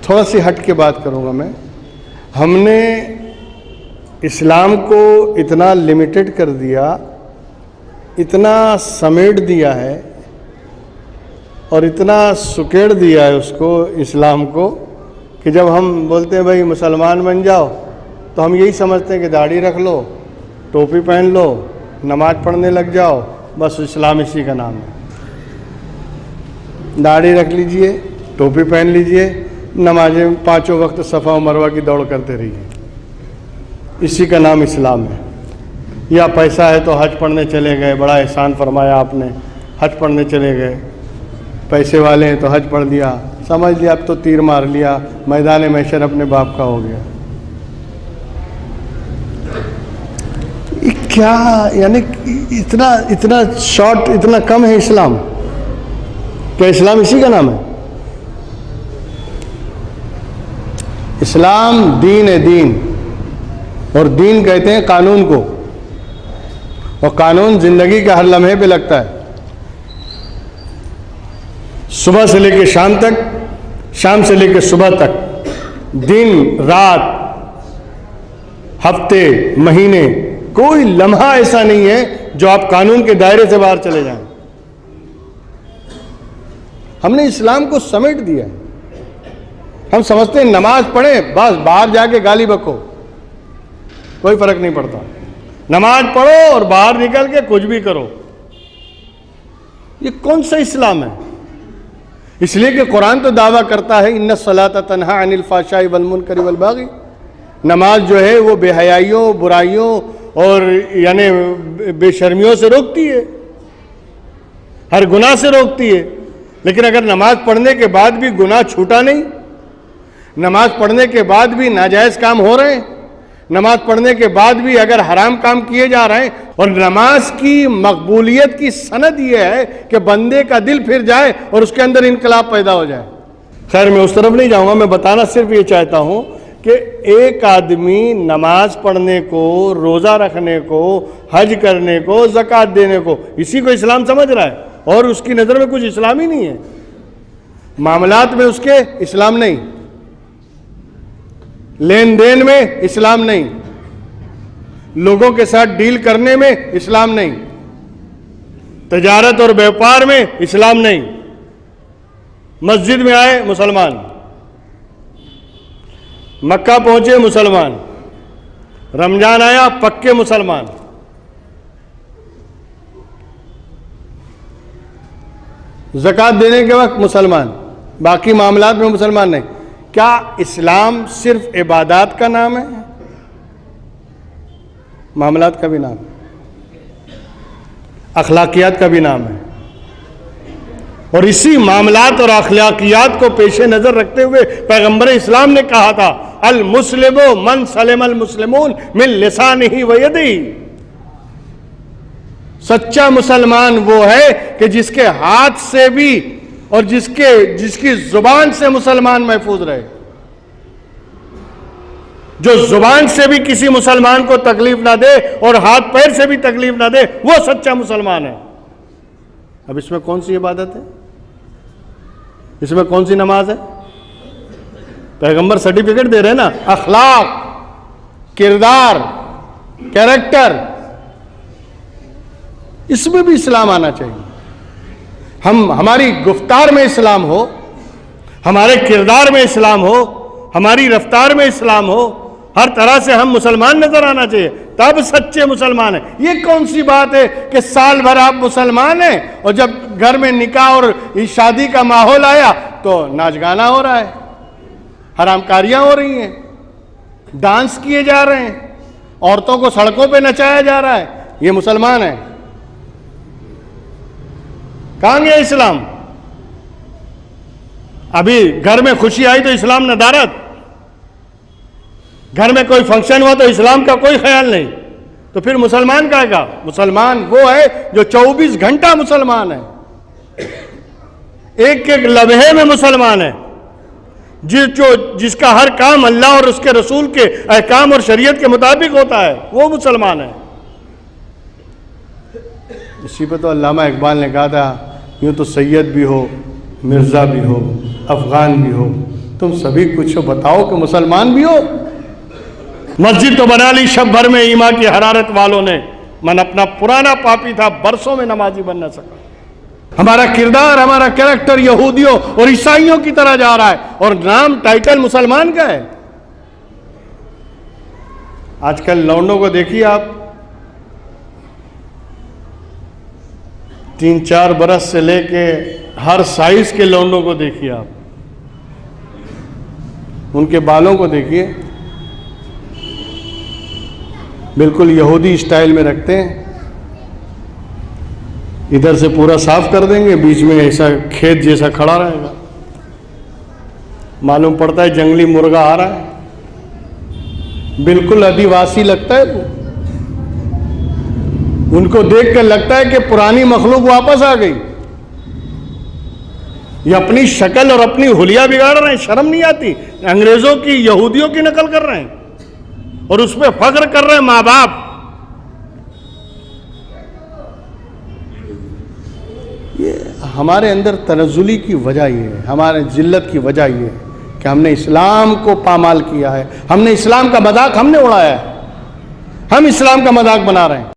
थोड़ा सी हट के बात करूँगा मैं। हमने इस्लाम को इतना लिमिटेड कर दिया, इतना समेट दिया है और इतना सुकेड़ दिया है उसको, इस्लाम को, कि जब हम बोलते हैं भाई मुसलमान बन जाओ तो हम यही समझते हैं कि दाढ़ी रख लो, टोपी पहन लो, नमाज पढ़ने लग जाओ, बस इस्लाम इसी का नाम है। दाढ़ी रख लीजिए, टोपी पहन लीजिए, नमाजें 5 वक्त सफ़ा और मरवा की दौड़ करते रहिए, इसी का नाम इस्लाम है। या पैसा है तो हज पढ़ने चले गए, बड़ा एहसान फरमाया आपने, हज पढ़ने चले गए, पैसे वाले हैं तो हज पढ़ लिया, समझ लिया अब तो तीर मार लिया, मैदान महशर अपने बाप का हो गया। क्या यानी इतना इतना शॉर्ट, इतना कम है इस्लाम? क्या इस्लाम इसी का नाम है? इस्लाम दीन है, दीन। और दीन कहते हैं कानून को, और कानून जिंदगी के हर लम्हे पे लगता है, सुबह से लेकर शाम तक, शाम से लेकर सुबह तक, दिन रात, हफ्ते महीने, कोई लम्हा ऐसा नहीं है जो आप कानून के दायरे से बाहर चले जाएं। हमने इस्लाम को समेट दिया। हम समझते हैं नमाज पढ़ें बस बाहर जाके गाली बको, कोई फर्क नहीं पड़ता। नमाज पढ़ो और बाहर निकल के कुछ भी करो। ये कौन सा इस्लाम है? इसलिए कि कुरान तो दावा करता है इन्ना सलाता तन्हा अनिल फाशाई वल मुनकरी वल बागी। नमाज जो है वो बेहयाइयों, बुराइयों और यानी बेशर्मियों से रोकती है, हर गुनाह से रोकती है। लेकिन अगर नमाज पढ़ने के बाद भी गुनाह छूटा नहीं, नमाज पढ़ने के बाद भी नाजायज़ काम हो रहे हैं, नमाज पढ़ने के बाद भी अगर हराम काम किए जा रहे हैं, और नमाज की मकबूलियत की सनद यह है कि बंदे का दिल फिर जाए और उसके अंदर इनकलाब पैदा हो जाए। खैर मैं उस तरफ नहीं जाऊंगा, मैं बताना सिर्फ ये चाहता हूं कि एक आदमी नमाज पढ़ने को, रोज़ा रखने को, हज करने को, ज़कात देने को, इसी को इस्लाम समझ रहा है, और उसकी नज़र में कुछ इस्लाम ही नहीं है। मामलात में उसके इस्लाम नहीं, लेन देन में इस्लाम नहीं, लोगों के साथ डील करने में इस्लाम नहीं, तजारत और व्यापार में इस्लाम नहीं। मस्जिद में आए मुसलमान, मक्का पहुंचे मुसलमान, रमजान आया पक्के मुसलमान, ज़कात देने के वक्त मुसलमान, बाकी मामलात में मुसलमान नहीं। क्या इस्लाम सिर्फ इबादत का नाम है? मामलात का भी नाम है, अखलाकियात का भी नाम है। और इसी मामलात और अखलाकियात को पेशे नजर रखते हुए पैगंबर इस्लाम ने कहा था अल मुस्लिमो मन सलिमल मुस्लिमून मिन लिसानिही व यदिही। सच्चा मुसलमान वो है कि जिसके हाथ से भी और जिसकी जुबान से मुसलमान महफूज रहे। जो जुबान से भी किसी मुसलमान को तकलीफ ना दे और हाथ पैर से भी तकलीफ ना दे, वो सच्चा मुसलमान है। अब इसमें कौन सी इबादत है? इसमें कौन सी नमाज है? पैगंबर सर्टिफिकेट दे रहे हैं ना, अखलाक, किरदार, कैरेक्टर, इसमें भी इस्लाम आना चाहिए। हमारी गुफ्तार में इस्लाम हो, हमारे किरदार में इस्लाम हो, हमारी रफ्तार में इस्लाम हो, हर तरह से हम मुसलमान नजर आना चाहिए, तब सच्चे मुसलमान हैं। ये कौन सी बात है कि साल भर आप मुसलमान हैं और जब घर में निकाह और शादी का माहौल आया तो नाच गाना हो रहा है, हरामकारियां हो रही हैं, डांस किए जा रहे हैं, औरतों को सड़कों पे नचाया जा रहा है, ये मुसलमान है? कहां गया इस्लाम? अभी घर में खुशी आई तो इस्लाम नदारत, घर में कोई फंक्शन हुआ तो इस्लाम का कोई ख्याल नहीं, तो फिर मुसलमान कहेगा? मुसलमान वो है जो 24 घंटा मुसलमान है, एक एक लम्हे में मुसलमान है, जिसका हर काम अल्लाह और उसके रसूल के अहकाम और शरीयत के मुताबिक होता है, वो मुसलमान है। इसी पर तो अल्लामा इकबाल ने कहा था यूँ तो सैयद भी हो, मिर्ज़ा भी हो, अफ़गान भी हो, तुम सभी कुछ बताओ कि मुसलमान भी हो। मस्जिद तो बना ली शब भर में ईमान की हरारत वालों ने, मन अपना पुराना पापी था, बरसों में नमाजी बन न सका। हमारा किरदार, हमारा कैरेक्टर यहूदियों और ईसाइयों की तरह जा रहा है, और नाम टाइटल मुसलमान का है। आजकल लौंडों को देखिए आप, 3-4 बरस से लेके हर साइज के लौंडों को देखिए आप, उनके बालों को देखिए, बिल्कुल यहूदी स्टाइल में रखते हैं। इधर से पूरा साफ कर देंगे, बीच में ऐसा खेत जैसा खड़ा रहेगा, मालूम पड़ता है जंगली मुर्गा आ रहा है, बिल्कुल आदिवासी लगता है वो। उनको देख कर लगता है कि पुरानी मखलूक वापस आ गई। ये अपनी शक्ल और अपनी हुलिया बिगाड़ रहे हैं, शर्म नहीं आती। अंग्रेजों की, यहूदियों की नकल कर रहे हैं और उस पर फख्र कर रहे हैं माँ बाप। ये हमारे अंदर तनज़ुली की वजह ये है, हमारे जिल्लत की वजह ये है कि हमने इस्लाम को पामाल किया है, हमने इस्लाम का मजाक हमने उड़ाया है, हम इस्लाम का मजाक बना रहे हैं।